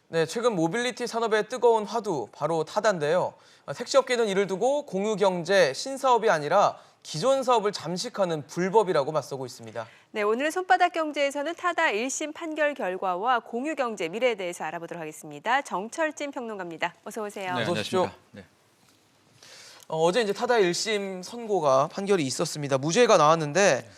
네, 최근 모빌리티 산업의 뜨거운 화두, 바로 타다인데요. 택시업계는 이를 두고 공유경제, 신사업이 아니라 기존 사업을 잠식하는 불법이라고 맞서고 있습니다. 네, 오늘은 손바닥 경제에서는 타다 1심 판결 결과와 공유경제 미래에 대해서 알아보도록 하겠습니다. 정철진 평론가입니다. 어서 오세요. 어서 오십시오. 어제 이제 타다 1심 선고가 판결이 있었습니다. 무죄가 나왔는데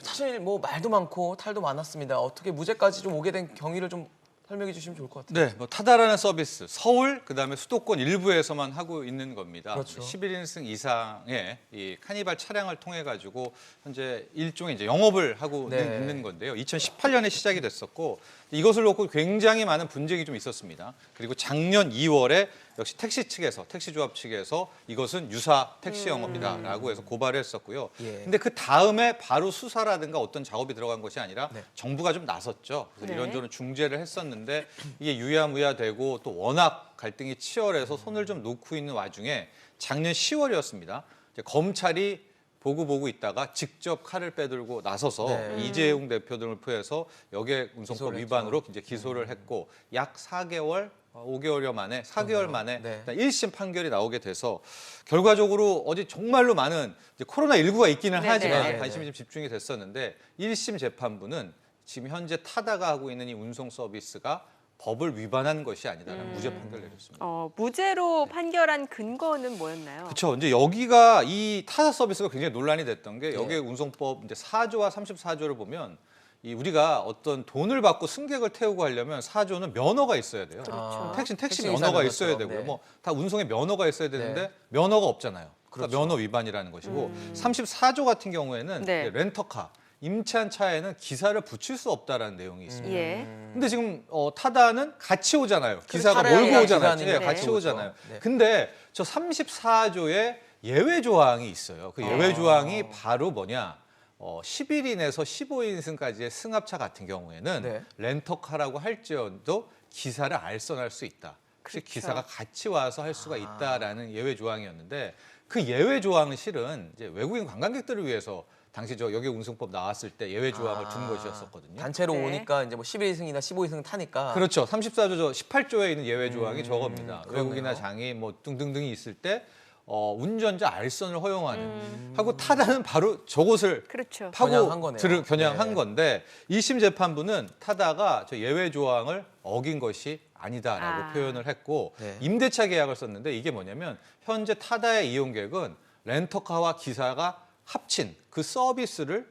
사실 뭐 말도 많고 탈도 많았습니다. 어떻게 무죄까지 좀 오게 된 경위를 좀 설명해 주시면 좋을 것 같아요. 네, 뭐 타다라는 서비스 서울 그다음에 수도권 일부에서만 하고 있는 겁니다. 그렇죠. 11인승 이상의 이 카니발 차량을 통해 가지고 현재 일종의 이제 영업을 하고 네. 있는 건데요. 2018년에 시작이 됐었고 이것을 놓고 굉장히 많은 분쟁이 좀 있었습니다. 그리고 작년 2월에 역시 택시 측에서 택시 조합 측에서 이것은 유사 택시 영업이다라고 해서 고발을 했었고요. 예. 근데 그 다음에 바로 수사라든가 어떤 작업이 들어간 것이 아니라 네. 정부가 좀 나섰죠. 그래서 네. 이런저런 중재를 했었는데 이게 유야무야되고 또 워낙 갈등이 치열해서 손을 좀 놓고 있는 와중에 작년 10월이었습니다. 이제 검찰이 보고 있다가 직접 칼을 빼들고 나서서 네. 이재용 대표 등을 포해서 여객운송법 기소를 위반으로 이제 기소를 했고 약 4개월, 5개월여 만에 4개월 만에 네. 일단 1심 판결이 나오게 돼서 결과적으로 어제 정말로 많은 이제 코로나19가 있기는 네네. 하지만 네네. 관심이 좀 집중이 됐었는데 1심 재판부는 지금 현재 타다가 하고 있는 이 운송 서비스가 법을 위반한 것이 아니다라는 무죄 판결을 내렸습니다. 무죄로 판결한 근거는 뭐였나요? 그렇죠. 이제 여기가 이 타다 서비스가 굉장히 논란이 됐던 게 여기 네. 운송법 이제 4조와 34조를 보면 이 우리가 어떤 돈을 받고 승객을 태우고 하려면 4조는 면허가 있어야 돼요. 그렇죠. 택시 택시 면허가 기사는 있어야 것처럼, 되고요. 네. 뭐 다 운송에 면허가 있어야 되는데 네. 면허가 없잖아요. 그러니까 그렇죠. 면허 위반이라는 것이고 34조 같은 경우에는 네. 이제 렌터카 임차한 차에는 기사를 붙일 수 없다라는 내용이 있습니다. 예. 근데 지금 타다는 같이 오잖아요. 기사가 차량이나 몰고 오잖아요. 기사님이 예, 네. 같이 오잖아요. 네. 근데 저 34조에 예외 조항이 있어요. 그 예외 조항이 바로 뭐냐? 11인에서 15인승까지의 승합차 같은 경우에는 네. 렌터카라고 할지언도 기사를 알선할 수 있다. 즉 그렇죠. 기사가 같이 와서 할 수가 있다라는 예외 조항이었는데 그 예외 조항은 실은 이제 외국인 관광객들을 위해서 당시 저 여객 운송법 나왔을 때 예외 조항을 둔 것이었었거든요. 단체로 네. 오니까 이제 뭐 11승이나 15승 타니까. 그렇죠. 34조 18조에 있는 예외 조항이 저겁니다. 그러네요. 외국이나 장애인 뭐 등등등이 있을 때 운전자 알선을 허용하는 하고 타다는 바로 저것을 그렇죠. 파고 겨냥한 거네요. 겨냥한 네. 건데 1심 재판부는 타다가 저 예외 조항을 어긴 것이 아니다라고 표현을 했고 네. 임대차 계약을 썼는데 이게 뭐냐면 현재 타다의 이용객은 렌터카와 기사가 합친 그 서비스를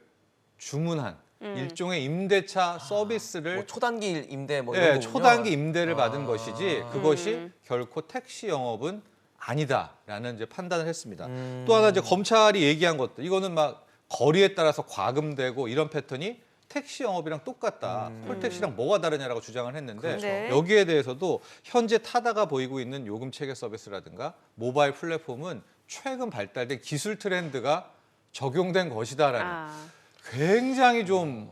주문한 일종의 임대차 서비스를 뭐 초단기 임대 뭐 예, 이런 거군요. 초단기 임대를 받은 아. 것이지 그것이 결코 택시 영업은 아니다라는 이제 판단을 했습니다. 음. 또 하나 이제 검찰이 얘기한 것도 이거는 막 거리에 따라서 과금되고 이런 패턴이 택시 영업이랑 똑같다. 콜택시랑 뭐가 다르냐라고 주장을 했는데 그렇죠. 네. 여기에 대해서도 현재 타다가 보이고 있는 요금 체계 서비스라든가 모바일 플랫폼은 최근 발달된 기술 트렌드가 적용된 것이다라는 굉장히 좀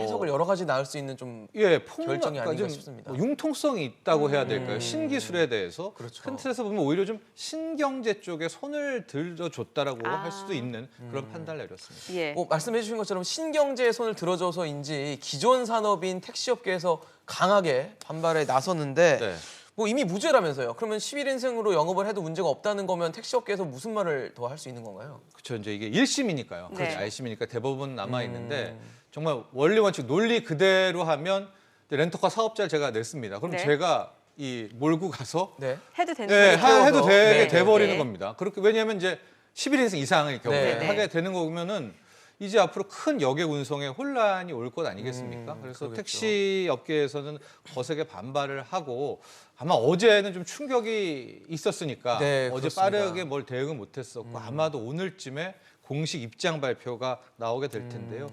해석을 여러 가지 나올 수 있는 좀 결정이 아닌가 좀 싶습니다. 뭐 융통성이 있다고 해야 될까요? 신기술에 대해서 그렇죠. 큰 틀에서 보면 오히려 좀 신경제 쪽에 손을 들어줬다라고 할 수도 있는 그런 판단을 내렸습니다. 예. 뭐 말씀해 주신 것처럼 신경제에 손을 들어줘서인지 기존 산업인 택시업계에서 강하게 반발에 나섰는데 네. 뭐 이미 무죄라면서요. 그러면 11인승으로 영업을 해도 문제가 없다는 거면 택시업계에서 무슨 말을 더 할 수 있는 건가요? 그렇죠. 이제 이게 1심이니까요. 네. 그렇죠. 1심이니까 대법원 남아 있는데 정말 원리 원칙 논리 그대로 하면 렌터카 사업자를 제가 냈습니다. 그럼 네. 제가 이 몰고 가서 네. 해도 되는 네, 거죠? 해도 되게 네, 돼버리는 네. 겁니다. 그렇게 왜냐하면 이제 11인승 이상의 경우에 네. 하게 되는 거면은 이제 앞으로 큰 여객 운송에 혼란이 올 것 아니겠습니까? 그래서 그러겠죠. 택시 업계에서는 거세게 반발을 하고 아마 어제는 좀 충격이 있었으니까 네, 어제 그렇습니다. 빠르게 뭘 대응을 못했었고 아마도 오늘쯤에 공식 입장 발표가 나오게 될 텐데요.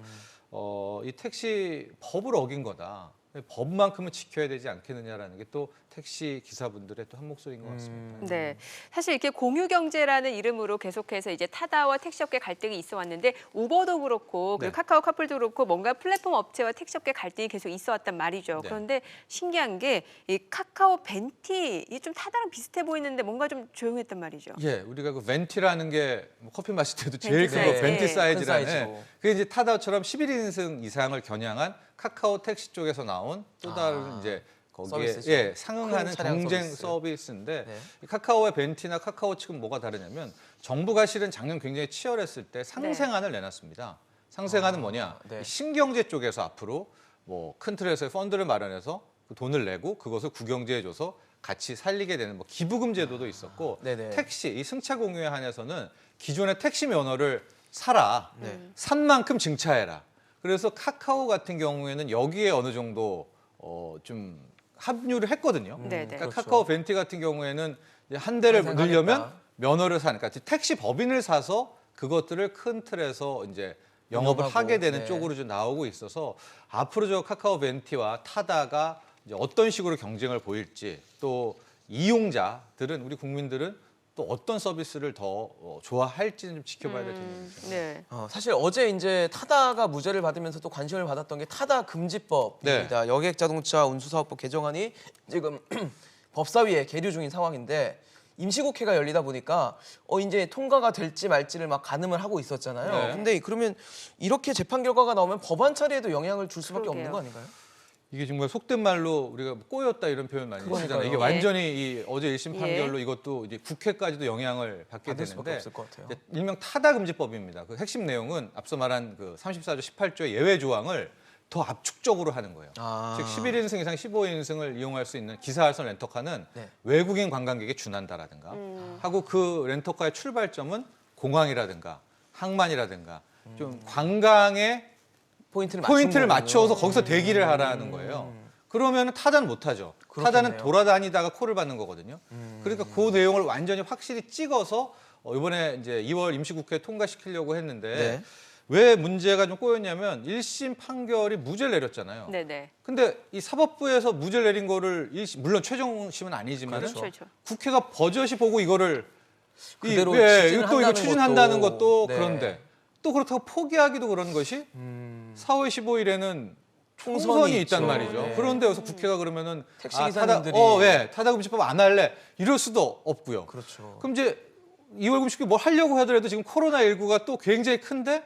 이 택시 법을 어긴 거다. 법만큼은 지켜야 되지 않겠느냐라는 게 또 택시 기사분들의 또 한 목소리인 것 같습니다. 네, 사실 이렇게 공유경제라는 이름으로 계속해서 이제 타다와 택시업계 갈등이 있어 왔는데 우버도 그렇고 그리고 네. 카카오 카풀도 그렇고 뭔가 플랫폼 업체와 택시업계 갈등이 계속 있어 왔단 말이죠. 네. 그런데 신기한 게 이 카카오 벤티 이게 좀 타다랑 비슷해 보이는데 뭔가 좀 조용했단 말이죠. 예, 우리가 그 벤티라는 게뭐 커피 마실 때도 제일 벤티 큰 거 사이즈. 벤티 네. 사이즈라는 큰 사이즈로. 그게 이제 타다처럼 11인승 이상을 겨냥한 카카오 택시 쪽에서 나온 또 다른 이제 거기에 서비스죠. 예, 상응하는 큰 차량 경쟁 서비스. 서비스인데 네. 이 카카오의 벤티나 카카오 측은 뭐가 다르냐면 정부가 실은 작년 굉장히 치열했을 때 상생안을 내놨습니다. 상생안은 뭐냐? 네. 이 신경제 쪽에서 앞으로 뭐 큰 틀에서 펀드를 마련해서 그 돈을 내고 그것을 구경제에 줘서 같이 살리게 되는 뭐 기부금 제도도 있었고 네네. 택시 이 승차 공유에 한해서는 기존의 택시 면허를 사라. 네. 산 만큼 증차해라. 그래서 카카오 같은 경우에는 여기에 어느 정도 좀 합류를 했거든요. 네네. 그러니까 그렇죠. 카카오 벤티 같은 경우에는 이제 한 대를 상생하겠다. 늘려면 면허를 사니까 택시 법인을 사서 그것들을 큰 틀에서 이제 영업을 운영하고, 하게 되는 네. 쪽으로 좀 나오고 있어서 앞으로 저 카카오 벤티와 타다가 이제 어떤 식으로 경쟁을 보일지 또 이용자들은 우리 국민들은 또 어떤 서비스를 더 좋아할지는 좀 지켜봐야 될 텐데. 네. 사실 어제 이제 타다가 무죄를 받으면서 또 관심을 받았던 게 타다 금지법입니다. 여객자동차 운수사업법 개정안이 지금 법사위에 계류 중인 상황인데 임시국회가 열리다 보니까 이제 통과가 될지 말지를 막 가늠을 하고 있었잖아요. 네. 근데 그러면 이렇게 재판 결과가 나오면 법안 처리에도 영향을 줄 수밖에 그러게요. 없는 거 아닌가요? 이게 정말 속된 말로 우리가 꼬였다 이런 표현 많이 그러니까요. 쓰잖아요. 이게 예. 완전히 이 어제 1심 예. 판결로 이것도 이제 국회까지도 영향을 받게 받을 수밖에 되는데 없을 것 같아요. 이제 일명 타다 금지법입니다. 그 핵심 내용은 앞서 말한 그 34조 18조의 예외 조항을 더 압축적으로 하는 거예요. 즉 11인승 이상 15인승을 이용할 수 있는 기사 할선 렌터카는 네. 외국인 관광객에 준한다라든가 하고 그 렌터카의 출발점은 공항이라든가 항만이라든가 좀 관광에 포인트를 맞춰서 거기서 대기를 하라는 거예요. 그러면 타다는 못하죠. 타다는 그렇겠네요. 돌아다니다가 콜을 받는 거거든요. 그러니까 그 내용을 완전히 확실히 찍어서 이번에 이제 2월 임시국회 통과시키려고 했는데 네. 왜 문제가 좀 꼬였냐면 1심 판결이 무죄를 내렸잖아요. 네네. 근데 이 사법부에서 무죄를 내린 거를 물론 최종심은 아니지만 그렇죠. 그렇죠. 국회가 버젓이 보고 이거를 그대로 이거 또 이거 추진을 추진한다는 한다는 것도 네. 그런데 또 그렇다고 포기하기도 그런 것이 4월 15일에는 총선이 있단 있죠. 말이죠. 네. 그런데 여기서 국회가 그러면은 택시 타다 기사님들이- 타다 금지법 안 할래 이럴 수도 없고요. 그렇죠. 그럼 이제 2월 금지법이 뭘 하려고 하더라도 지금 코로나19가 또 굉장히 큰데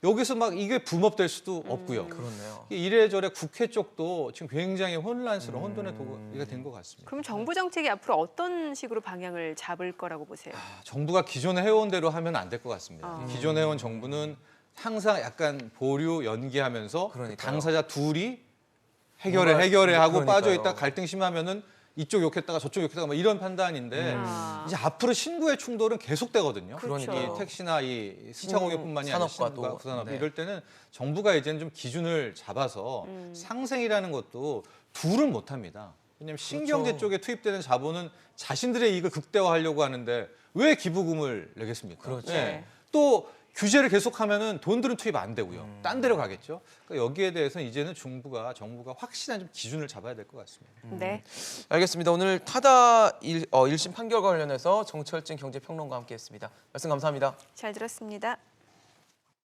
여기서 막 이게 붐업될 수도 없고요. 그렇네요. 이래저래 국회 쪽도 지금 굉장히 혼란스러운 혼돈의 도가 된 것 같습니다. 그럼 정부 정책이 앞으로 어떤 식으로 방향을 잡을 거라고 보세요? 정부가 기존에 해온 대로 하면 안 될 것 같습니다. 아. 기존에 해온 정부는 항상 약간 보류 연기하면서 그러니까요. 당사자 둘이 뭔가- 해결해 하고 그러니까요. 빠져 있다 갈등 심하면은 이쪽 욕했다가 저쪽 욕했다가 뭐 이런 판단인데 아. 이제 앞으로 신구의 충돌은 계속되거든요. 그렇죠. 이 택시나 이 승차공유뿐만이 아니라 산업과 신구가 또, 부산업 네. 이럴 때는 정부가 이제는 좀 기준을 잡아서 상생이라는 것도 둘은 못합니다. 왜냐하면 신경제 그렇죠. 쪽에 투입되는 자본은 자신들의 이익을 극대화하려고 하는데 왜 기부금을 내겠습니까? 그렇죠. 네. 또 규제를 계속하면은 돈들은 투입 안 되고요. 딴 데로 가겠죠. 그러니까 여기에 대해서는 이제는 정부가 확실한 좀 기준을 잡아야 될 것 같습니다. 네. 알겠습니다. 오늘 타다 1심 판결과 관련해서 정철진 경제평론가와 함께했습니다. 말씀 감사합니다. 잘 들었습니다.